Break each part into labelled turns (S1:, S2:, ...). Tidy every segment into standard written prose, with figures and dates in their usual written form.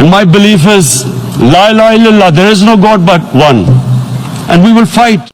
S1: My belief is La ilaha illallah, there is no God but one, and we will fight.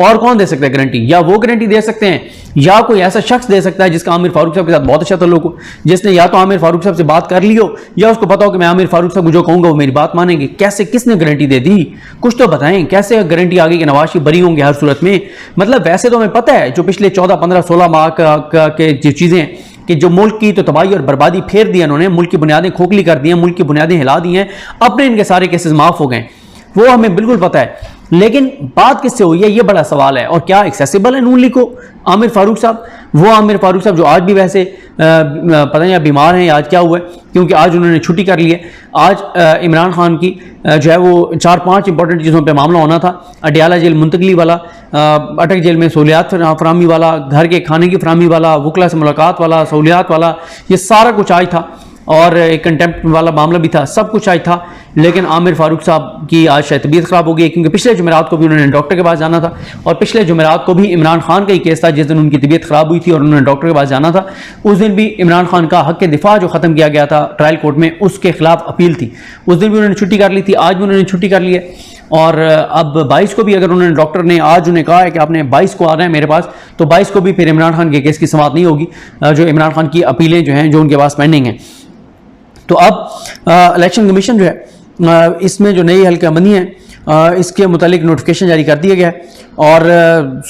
S2: اور کون دے سکتا ہے guarantee? یا وہ گارنٹی دے سکتے ہیں یا کوئی ایسا شخص دے سکتا ہے جس کا عامر فاروق صاحب کے ساتھ بہت اچھا تعلق ہو, جس نے یا تو عامر فاروق صاحب سے بات کر لی ہو یا اس کو پتا ہو کہ میں عامر فاروق صاحب کو جو کہوں گا وہ میری بات مانیں گے. کیسے, کس نے گارنٹی دے دی؟ کچھ تو بتائیں. کیسے گارنٹی آگے کہ نواز شریف بری ہوں گے ہر صورت میں؟ مطلب ویسے تو ہمیں پتہ ہے جو پچھلے 14 15 16 ماہ کے جو چیزیں کہ جو ملک کی تو تباہی اور بربادی پھیر دی انہوں نے, ملک کی بنیادیں کھوکھلی کر دی ہیں, ملک کی بنیادیں ہلا دی ہیں, اپنے ان کے سارے کیسز معاف ہو گئے, وہ ہمیں بالکل پتہ ہے. لیکن بات کس سے ہوئی ہے یہ بڑا سوال ہے. اور کیا ایکسیسیبل ہے نون لیگ کو عامر فاروق صاحب؟ وہ عامر فاروق صاحب جو آج بھی ویسے پتہ نہیں بیمار ہیں, آج کیا ہوا ہے, کیونکہ آج انہوں نے چھٹی کر لی ہے. آج عمران خان کی جو ہے وہ 4-5 امپورٹنٹ چیزوں پہ معاملہ ہونا تھا. اڈیالہ جیل منتقلی والا, اٹک جیل میں سہولیات فراہمی والا, گھر کے کھانے کی فراہمی والا, وکلا سے ملاقات والا, سہولیات والا, یہ سارا کچھ آج تھا. اور ایک کنٹمپٹ والا معاملہ بھی تھا, سب کچھ آج تھا. لیکن عامر فاروق صاحب کی آج شاید طبیعت خراب ہو گئی کیونکہ پچھلے جمعرات کو بھی انہوں نے ڈاکٹر کے پاس جانا تھا, اور پچھلے جمعرات کو بھی عمران خان کا ہی کیس تھا جس دن ان کی طبیعت خراب ہوئی تھی اور انہوں نے ڈاکٹر کے پاس جانا تھا. اس دن بھی عمران خان کا حق دفاع جو ختم کیا گیا تھا ٹرائل کورٹ میں, اس کے خلاف اپیل تھی. اس دن بھی انہوں نے چھٹی کر لی تھی, آج بھی انہوں نے چھٹی کر لی ہے. اور اب 22 کو بھی اگر انہوں نے ڈاکٹر نے آج انہیں کہا ہے کہ آپ نے 22 کو آنا ہے میرے پاس, تو 22 کو بھی پھر عمران خان کے کیس کی سماعت نہیں ہوگی, جو عمران خان کی اپیلیں جو ہیں جو ان کے پاس پینڈنگ ہیں. تو اب الیکشن کمیشن جو ہے اس میں جو نئی حلقہ بندی ہیں اس کے متعلق نوٹیفیکیشن جاری کر دیا گیا ہے, اور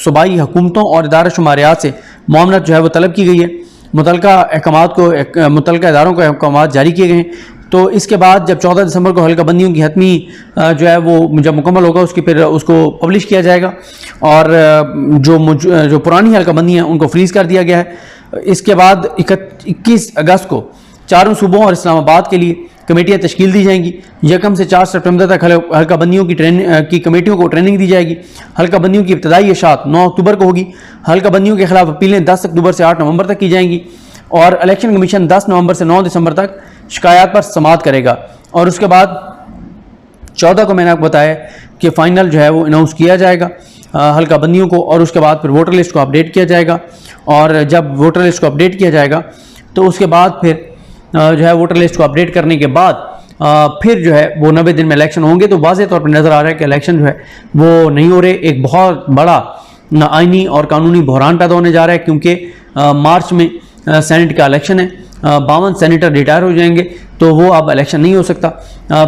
S2: صوبائی حکومتوں اور ادارہ شماریات سے معاملات جو ہے وہ طلب کی گئی ہے. متعلقہ احکامات کو, متعلقہ اداروں کو احکامات جاری کیے گئے ہیں. تو اس کے بعد جب 14 دسمبر کو حلقہ بندیوں کی حتمی جو ہے وہ جب مکمل ہوگا اس کی پھر اس کو پبلش کیا جائے گا, اور جو پرانی حلقہ بندی ہیں ان کو فریز کر دیا گیا ہے. اس کے بعد 21 اگست کو چاروں صوبوں اور اسلام آباد کے لیے کمیٹیاں تشکیل دی جائیں گی. 1 سے 4 سپٹمبر تک حلقہ بندیوں کی کمیٹیوں کو ٹریننگ دی جائے گی. حلقہ بندیوں کی ابتدائی اشاعت 9 اکتوبر کو ہوگی. حلقہ بندیوں کے خلاف اپیلیں 10 اکتوبر سے 8 نومبر تک کی جائیں گی, اور الیکشن کمیشن 10 نومبر سے 9 دسمبر تک شکایات پر سماعت کرے گا. اور اس کے بعد 14 کو میں نے آپ کو بتایا کہ فائنل جو ہے وہ اناؤنس کیا جائے گا حلقہ بندیوں کو, اور اس کے بعد پھر ووٹر لسٹ کو اپڈیٹ کیا جائے گا. اور جب ووٹر لسٹ کو اپڈیٹ کیا جائے گا تو اس کے بعد پھر جو ہے ووٹر لسٹ کو اپڈیٹ کرنے کے بعد پھر جو ہے وہ 90 دن میں الیکشن ہوں گے. تو واضح طور پر نظر آ رہا ہے کہ الیکشن جو ہے وہ نہیں ہو رہے. ایک بہت بڑا آئینی اور قانونی بحران پیدا ہونے جا رہا ہے, کیونکہ مارچ میں سینٹ کا الیکشن ہے. 52 سینیٹر ریٹائر ہو جائیں گے تو وہ اب الیکشن نہیں ہو سکتا.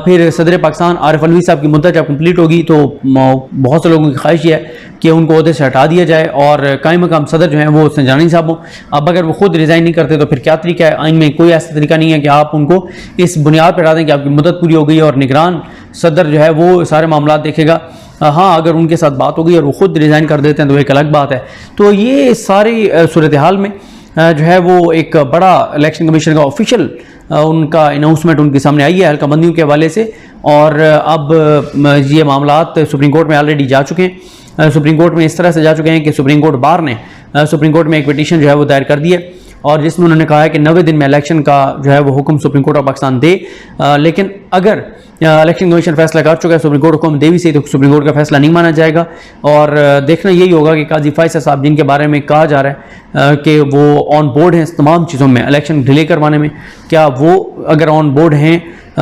S2: پھر صدر پاکستان عارف علوی صاحب کی مدت جب کمپلیٹ ہوگی تو بہت سے لوگوں کی خواہش یہ ہے کہ ان کو عہدے سے ہٹا دیا جائے اور قائم مقام صدر جو ہیں وہ سنجانی صاحب ہوں. اب اگر وہ خود ریزائن نہیں کرتے تو پھر کیا طریقہ ہے؟ آئین میں کوئی ایسا طریقہ نہیں ہے کہ آپ ان کو اس بنیاد پر ہٹا دیں کہ آپ کی مدت پوری ہو گئی اور نگران صدر جو ہے وہ سارے معاملات دیکھے گا. ہاں اگر ان کے ساتھ بات ہو گئی اور وہ خود ریزائن کر دیتے ہیں تو ایک الگ بات ہے. تو یہ ساری صورتحال میں جو ہے وہ ایک بڑا الیکشن کمیشن کا آفیشیل ان کا اناؤنسمنٹ ان کے سامنے آئی ہے حلقہ بندیوں کے حوالے سے. اور اب یہ معاملات سپریم کورٹ میں آلریڈی جا چکے ہیں. سپریم کورٹ میں اس طرح سے جا چکے ہیں کہ سپریم کورٹ بار نے سپریم کورٹ میں ایک پٹیشن جو ہے وہ دائر کر دی ہے, اور جس میں انہوں نے کہا ہے کہ 90 دن میں الیکشن کا جو ہے وہ حکم سپریم کورٹ آف پاکستان دے. لیکن اگر الیکشن کمیشن فیصلہ کر چکا ہے, سپریم کورٹ حکم دے بھی صحیح, تو سپریم کورٹ کا فیصلہ نہیں مانا جائے گا. اور دیکھنا یہی ہوگا کہ قاضی فائصل صاحب جن کے بارے میں کہا جا رہا ہے کہ وہ آن بورڈ ہیں تمام چیزوں میں, الیکشن ڈیلے کروانے میں, کیا وہ اگر آن بورڈ ہیں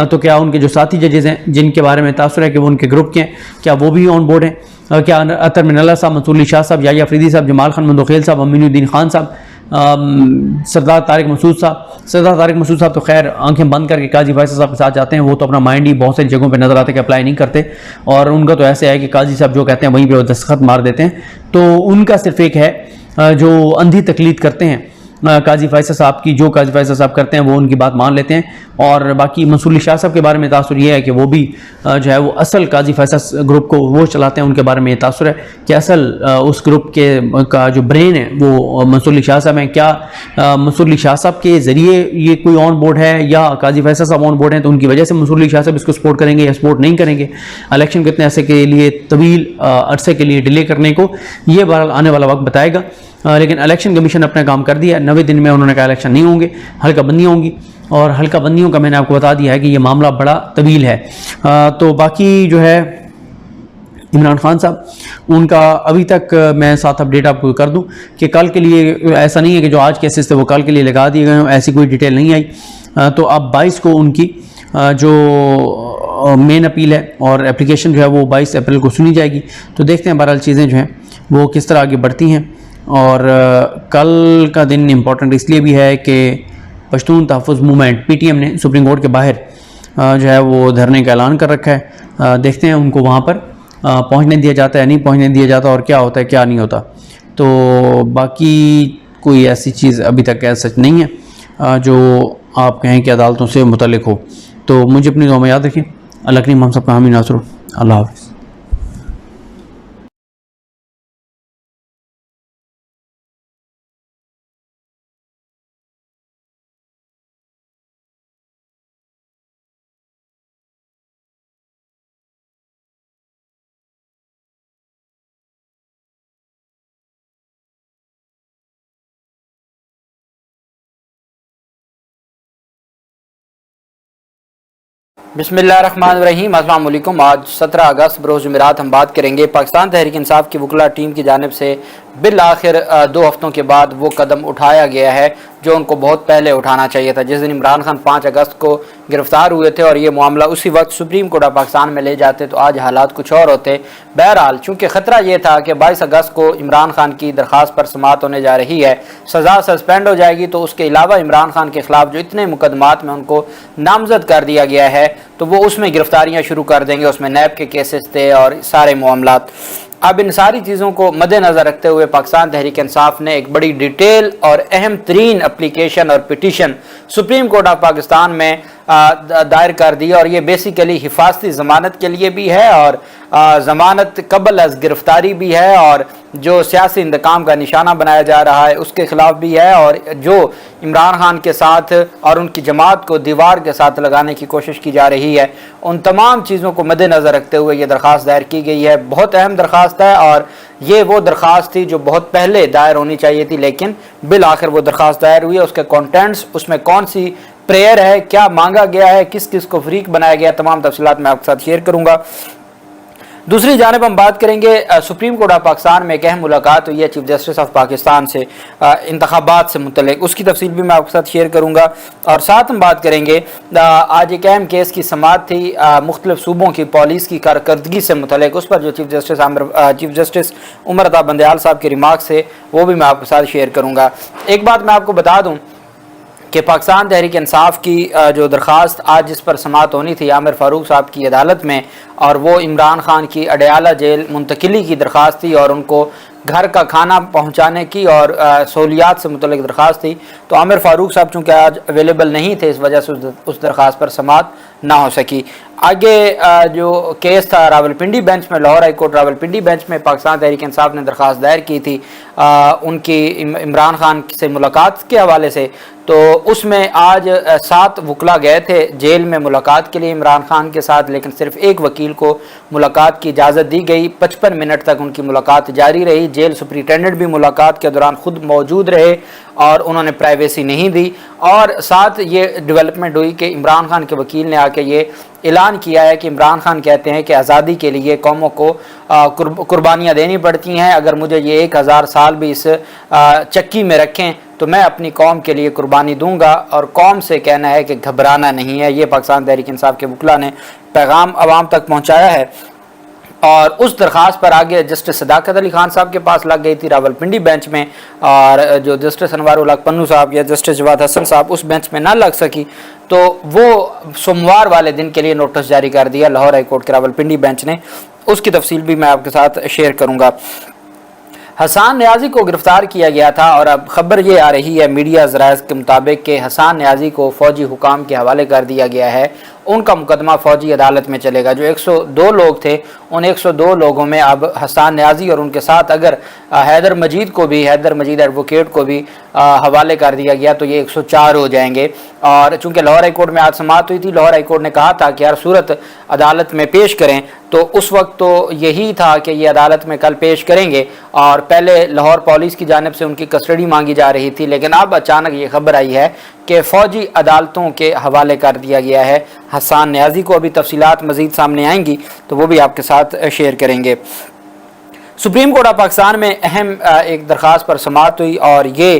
S2: تو کیا ان کے جو ساتھی ججز ہیں جن کے بارے میں تاثر ہے کہ وہ ان کے گروپ کے ہیں, کیا وہ بھی آن بورڈ ہیں؟ کیا اطہر من اللہ صاحب, منصور علی شاہ صاحب, یحییٰ افریدی صاحب, جمال خان مندوخیل صاحب, امین الدین خان صاحب, سردار طارق مسعود صاحب تو خیر آنکھیں بند کر کے قاضی فیصل صاحب کے ساتھ جاتے ہیں. وہ تو اپنا مائنڈ ہی بہت ساری جگہوں پہ نظر آتے کہ اپلائی نہیں کرتے, اور ان کا تو ایسے ہے کہ قاضی صاحب جو کہتے ہیں وہیں پہ وہ دستخط مار دیتے ہیں. تو ان کا صرف ایک ہے جو اندھی تقلید کرتے ہیں قاضی فیصل صاحب کی, جو قاضی فیصل صاحب کرتے ہیں وہ ان کی بات مان لیتے ہیں. اور باقی منصور علی شاہ صاحب کے بارے میں تاثر یہ ہے کہ وہ بھی جو ہے وہ اصل قاضی فیصل گروپ کو وہ چلاتے ہیں. ان کے بارے میں یہ تاثر ہے کہ اصل اس گروپ کے کا جو برین ہے وہ منصور علی شاہ صاحب ہیں. کیا منصور علی شاہ صاحب کے ذریعے یہ کوئی آن بورڈ ہے یا قاضی فیصل صاحب آن بورڈ ہیں, تو ان کی وجہ سے منصور علی شاہ صاحب اس کو سپورٹ کریں گے یا سپورٹ نہیں کریں گے الیکشن کتنے عرصے کے لیے, طویل عرصے کے لیے ڈیلے کرنے کو, یہ بہرحال آنے والا وقت بتائے گا. لیکن الیکشن کمیشن اپنا کام کر دیا. 90 دن میں انہوں نے کہا الیکشن نہیں ہوں گے, حلقہ بندیاں ہوں گی, اور حلقہ بندیوں کا میں نے آپ کو بتا دیا ہے کہ یہ معاملہ بڑا طویل ہے. تو باقی جو ہے عمران خان صاحب ان کا ابھی تک میں ساتھ اپڈیٹ آپ کو کر دوں کہ کل کے لیے ایسا نہیں ہے کہ جو آج کیسز تھے وہ کل کے لیے لگا دیے گئے ہیں, ایسی کوئی ڈیٹیل نہیں آئی. تو اب 22 کو ان کی جو مین اپیل ہے اور اپلیکیشن جو ہے وہ 22 اپریل کو سنی جائے گی. تو دیکھتے ہیں بہرحال چیزیں جو ہیں وہ کس طرح آگے بڑھتی ہیں. اور کل کا دن امپورٹنٹ اس لیے بھی ہے کہ پشتون تحفظ موومنٹ پی ٹی ایم نے سپریم کورٹ کے باہر جو ہے وہ دھرنے کا اعلان کر رکھا ہے. دیکھتے ہیں ان کو وہاں پر پہنچنے دیا جاتا ہے نہیں پہنچنے دیا جاتا اور کیا ہوتا ہے کیا نہیں ہوتا. تو باقی کوئی ایسی چیز ابھی تک سچ نہیں ہے جو آپ کہیں کہ عدالتوں سے متعلق ہو. تو مجھے اپنی دعا میں یاد رکھیں. اللہ کریم ہم سب کا حامی ناصر ہو. اللہ حافظ.
S3: بسم اللہ الرحمن الرحیم. السلام علیکم. آج 17 اگست بروز جمعرات ہم بات کریں گے پاکستان تحریک انصاف کی وکلا ٹیم کی جانب سے بالآخر 2 ہفتوں کے بعد وہ قدم اٹھایا گیا ہے جو ان کو بہت پہلے اٹھانا چاہیے تھا. جس دن عمران خان 5 اگست کو گرفتار ہوئے تھے اور یہ معاملہ اسی وقت سپریم کورٹ آف پاکستان میں لے جاتے تو آج حالات کچھ اور ہوتے. بہرحال چونکہ خطرہ یہ تھا کہ 22 اگست کو عمران خان کی درخواست پر سماعت ہونے جا رہی ہے, سزا سسپینڈ ہو جائے گی, تو اس کے علاوہ عمران خان کے خلاف جو اتنے مقدمات میں ان کو نامزد کر دیا گیا ہے تو وہ اس میں گرفتاریاں شروع کر دیں گے. اس میں نیب کے کیسز تھے اور سارے معاملات. اب ان ساری چیزوں کو مد نظر رکھتے ہوئے پاکستان تحریک انصاف نے ایک بڑی ڈیٹیل اور اہم ترین اپلیکیشن اور petition supreme court of Pakistan میں دائر کر دی. اور یہ بیسیکلی حفاظتی ضمانت کے لیے بھی ہے اور ضمانت قبل از گرفتاری بھی ہے, اور جو سیاسی انتقام کا نشانہ بنایا جا رہا ہے اس کے خلاف بھی ہے, اور جو عمران خان کے ساتھ اور ان کی جماعت کو دیوار کے ساتھ لگانے کی کوشش کی جا رہی ہے, ان تمام چیزوں کو مد نظر رکھتے ہوئے یہ درخواست دائر کی گئی ہے. بہت اہم درخواست ہے اور یہ وہ درخواست تھی جو بہت پہلے دائر ہونی چاہیے تھی, لیکن بالآخر وہ درخواست دائر ہوئی ہے. اس کے کانٹینٹس, اس میں کون سی پریئر ہے, کیا مانگا گیا ہے, کس کس کو فریق بنایا گیا, تمام تفصیلات میں آپ کے ساتھ شیئر کروں گا. دوسری جانب ہم بات کریں گے سپریم کورٹ آف پاکستان میں ایک اہم ملاقات ہوئی ہے چیف جسٹس آف پاکستان سے انتخابات سے متعلق, اس کی تفصیل بھی میں آپ کے ساتھ شیئر کروں گا. اور ساتھ ہم بات کریں گے آج ایک اہم کیس کی سماعت تھی مختلف صوبوں کی پالیس کی کارکردگی سے متعلق, اس پر جو چیف جسٹس عمر عطا بندیال صاحب کے ریمارکس سے وہ بھی میں آپ کے ساتھ شیئر کروں گا. ایک بات میں آپ کو بتا دوں کہ پاکستان تحریک انصاف کی جو درخواست آج جس پر سماعت ہونی تھی عامر فاروق صاحب کی عدالت میں, اور وہ عمران خان کی اڈیالہ جیل منتقلی کی درخواست تھی اور ان کو گھر کا کھانا پہنچانے کی اور سہولیات سے متعلق درخواست تھی, تو عامر فاروق صاحب چونکہ آج اویلیبل نہیں تھے اس وجہ سے اس درخواست پر سماعت نہ ہو سکی. آگے جو کیس تھا راولپنڈی بینچ میں, Lahore high court Rawalpindi bench میں پاکستان تحریک انصاف نے درخواست دائر کی تھی ان کی عمران خان سے ملاقات کے حوالے سے. تو اس میں آج 7 وکلا گئے تھے جیل میں ملاقات کے لیے عمران خان کے ساتھ, لیکن صرف ایک وکیل کو ملاقات کی اجازت دی گئی. 55 منٹ تک ان کی ملاقات جاری رہی. جیل سپرنٹینڈنٹ بھی ملاقات کے دوران خود موجود رہے اور انہوں نے پرائیویسی نہیں دی. اور ساتھ یہ ڈیولپمنٹ ہوئی کہ عمران خان کے وکیل نے آ کے یہ اعلان کیا ہے کہ عمران خان کہتے ہیں کہ آزادی کے لیے قوموں کو قربانیاں دینی پڑتی ہیں, اگر مجھے یہ 1000 سال بھی اس چکی میں رکھیں تو میں اپنی قوم کے لیے قربانی دوں گا, اور قوم سے کہنا ہے کہ گھبرانا نہیں ہے. یہ پاکستان تحریک انصاف کے وکلا نے پیغام عوام تک پہنچایا ہے. اور اس درخواست پر آگے جسٹس صداقت علی خان صاحب کے پاس لگ گئی تھی راولپنڈی بینچ میں, اور جو جسٹس انوار الحق پنو صاحب یا جسٹس جواد حسن صاحب اس بینچ میں نہ لگ سکی, تو وہ سوموار والے دن کے لیے نوٹس جاری کر دیا لاہور ہائی کورٹ کے راولپنڈی بینچ نے. اس کی تفصیل بھی میں آپ کے ساتھ شیئر کروں گا. حسان نیازی کو گرفتار کیا گیا تھا, اور اب خبر یہ آ رہی ہے میڈیا ذرائع کے مطابق کہ حسان نیازی کو فوجی حکام کے حوالے کر دیا گیا ہے. ان کا مقدمہ فوجی عدالت میں چلے گا. جو 102 لوگ تھے ان 102 لوگوں میں اب حسان نیازی اور ان کے ساتھ اگر حیدر مجید ایڈوکیٹ کو بھی حوالے کر دیا گیا تو یہ 104 ہو جائیں گے. اور چونکہ لاہور ہائی کورٹ میں آج سماعت ہوئی تھی, لاہور ہائی کورٹ نے کہا تھا کہ ہر صورت عدالت میں پیش کریں, تو اس وقت تو یہی تھا کہ یہ عدالت میں کل پیش کریں گے, اور پہلے لاہور پولیس کی جانب سے ان کی کسٹڈی مانگی جا رہی تھی, لیکن اب اچانک یہ خبر آئی ہے کہ فوجی عدالتوں کے حوالے کر دیا گیا ہے حسان نیازی کو. ابھی تفصیلات مزید سامنے آئیں گی تو وہ بھی آپ کے ساتھ شیئر کریں گے. سپریم کورٹ آف پاکستان میں اہم ایک درخواست پر سماعت ہوئی, اور یہ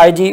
S3: IG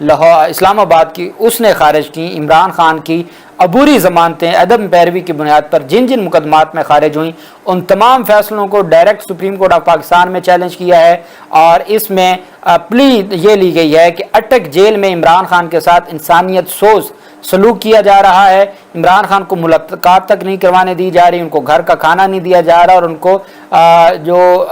S3: لاہور اسلام آباد کی اس نے خارج کی، عمران خان کی عبوری ضمانتیں عدم پیروی کی بنیاد پر جن جن مقدمات میں خارج ہوئیں ان تمام فیصلوں کو direct supreme court of Pakistan میں چیلنج کیا ہے، اور اس میں پلی یہ لی گئی ہے کہ اٹک جیل میں عمران خان کے ساتھ انسانیت سوز سلوک کیا جا رہا ہے، عمران خان کو ملاقات تک نہیں کروانے دی جا رہی، ان کو گھر کا کھانا نہیں دیا جا رہا، اور ان کو جو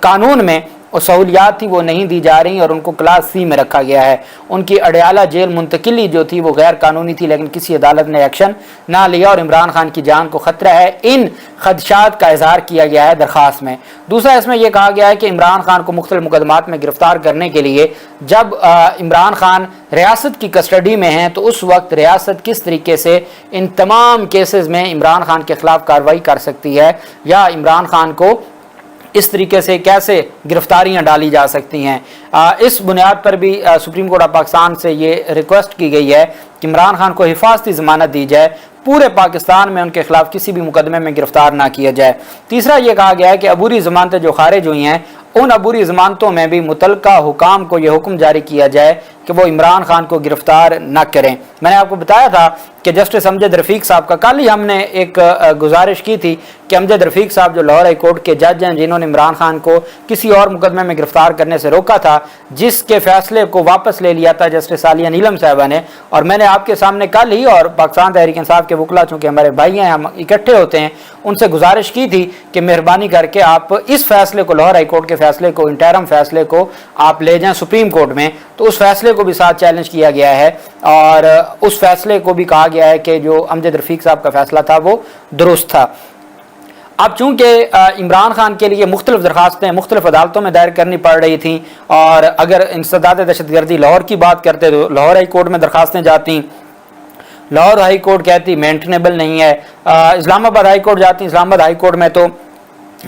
S3: قانون میں سہولیات تھی وہ نہیں دی جا رہی، اور ان کو کلاس سی میں رکھا گیا ہے۔ ان کی اڈیالہ جیل منتقلی جو تھی وہ غیر قانونی تھی، لیکن کسی عدالت نے ایکشن نہ لیا اور عمران خان کی جان کو خطرہ ہے۔ ان خدشات کا اظہار کیا گیا ہے درخواست میں۔ دوسرا اس میں یہ کہا گیا ہے کہ عمران خان کو مختلف مقدمات میں گرفتار کرنے کے لیے جب عمران خان ریاست کی کسٹڈی میں ہیں تو اس وقت ریاست کس طریقے سے ان تمام کیسز میں عمران خان کے خلاف کارروائی کر سکتی ہے، یا عمران خان کو اس طریقے سے کیسے گرفتاریاں ڈالی جا سکتی ہیں۔ اس بنیاد پر بھی سپریم کورٹ آف پاکستان سے یہ ریکویسٹ کی گئی ہے کہ عمران خان کو حفاظتی ضمانت دی جائے، پورے پاکستان میں ان کے خلاف کسی بھی مقدمے میں گرفتار نہ کیا جائے۔ تیسرا یہ کہا گیا ہے کہ عبوری ضمانتیں جو خارج ہوئی ہیں ان عبوری ضمانتوں میں بھی متعلقہ حکام کو یہ حکم جاری کیا جائے کہ وہ عمران خان کو گرفتار نہ کریں۔ میں نے آپ کو بتایا تھا کہ جسٹس امجد رفیق صاحب کا کل ہی ہم نے ایک گزارش کی تھی کہ امجد رفیق صاحب جو لاہور ہائی کورٹ کے جج ہیں جنہوں نے عمران خان کو کسی اور مقدمے میں گرفتار کرنے سے روکا تھا، جس کے فیصلے کو واپس لے لیا تھا جسٹس عالیہ نیلم صاحبہ نے، اور میں نے آپ کے سامنے کل ہی، اور پاکستان تحریک انصاف کے وکلا چونکہ ہمارے بھائی ہیں ہم اکٹھے ہوتے ہیں، ان سے گزارش کی تھی کہ مہربانی کر کے آپ اس فیصلے کو، لاہور ہائی کورٹ کے فیصلے کو، انٹرم فیصلے کو آپ لے جائیں سپریم کورٹ میں، تو اس فیصلے کو بھی ساتھ چیلنج کیا گیا ہے، اور اس فیصلے کو بھی کہا گیا ہے کہ جو امجد رفیق صاحب کا فیصلہ تھا وہ درست تھا۔ اب چونکہ عمران خان کے لیے مختلف درخواستیں مختلف عدالتوں میں دائر کرنی پڑ رہی تھیں، اور اگر انسداد دہشت گردی لاہور کی بات کرتے تو لاہور ہائی کورٹ میں درخواستیں جاتی، لاہور ہائی کورٹ کہتی مینٹنیبل نہیں ہے، اسلام آباد ہائی کورٹ جاتی، اسلام آباد ہائی کورٹ میں تو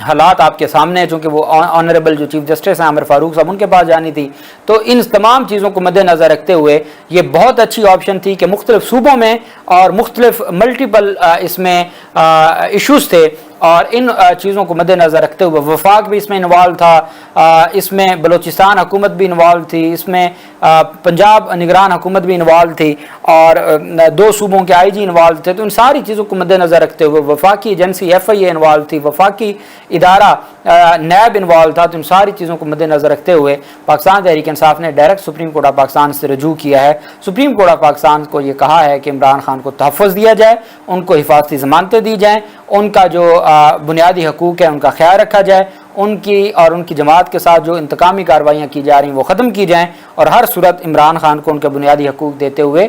S3: حالات آپ کے سامنے ہیں، چونکہ وہ آنریبل جو چیف جسٹس ہیں عامر فاروق صاحب ان کے پاس جانی تھی، تو ان تمام چیزوں کو مد نظر رکھتے ہوئے یہ بہت اچھی آپشن تھی کہ مختلف صوبوں میں اور مختلف ملٹیپل اس میں ایشوز تھے، اور ان چیزوں کو مد نظر رکھتے ہوئے وفاق بھی اس میں انوالو تھا، اس میں بلوچستان حکومت بھی انوالو تھی، اس میں پنجاب نگران حکومت بھی انوالو تھی، اور 2 صوبوں کے آئی جی انوالو تھے، تو ان ساری چیزوں کو مد نظر رکھتے ہوئے وفاقی ایجنسی ایف آئی اے انوالو تھی، وفاقی ادارہ نیب انوالو تھا، تو ان ساری چیزوں کو مد نظر رکھتے ہوئے پاکستان تحریک انصاف نے direct supreme court of Pakistan سے رجوع کیا ہے۔ سپریم کورٹ آف پاکستان کو یہ کہا ہے کہ عمران خان کو تحفظ دیا جائے، ان کو حفاظتی ضمانتیں دی جائیں، ان کا جو بنیادی حقوق ہے ان کا خیال رکھا جائے، ان کی اور ان کی جماعت کے ساتھ جو انتقامی کارروائیاں کی جا رہی ہیں وہ ختم کی جائیں، اور ہر صورت عمران خان کو ان کے بنیادی حقوق دیتے ہوئے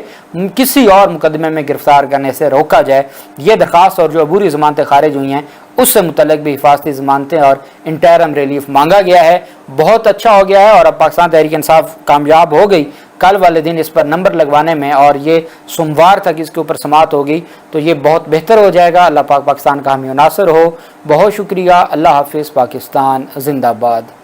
S3: کسی اور مقدمے میں گرفتار کرنے سے روکا جائے۔ یہ درخواست اور جو عبوری ضمانتیں خارج ہوئی ہیں اس سے متعلق بھی حفاظتی ضمانتیں اور انٹرم ریلیف مانگا گیا ہے، بہت اچھا ہو گیا ہے، اور اب پاکستان تحریک انصاف کامیاب ہو گئی کل والے دن اس پر نمبر لگوانے میں، اور یہ سوموار تک اس کے اوپر سماعت ہوگی، تو یہ بہت بہتر ہو جائے گا۔ اللہ پاک پاکستان کا حامی و ناصر ہو۔ بہت شکریہ، اللہ حافظ، پاکستان زندہ باد۔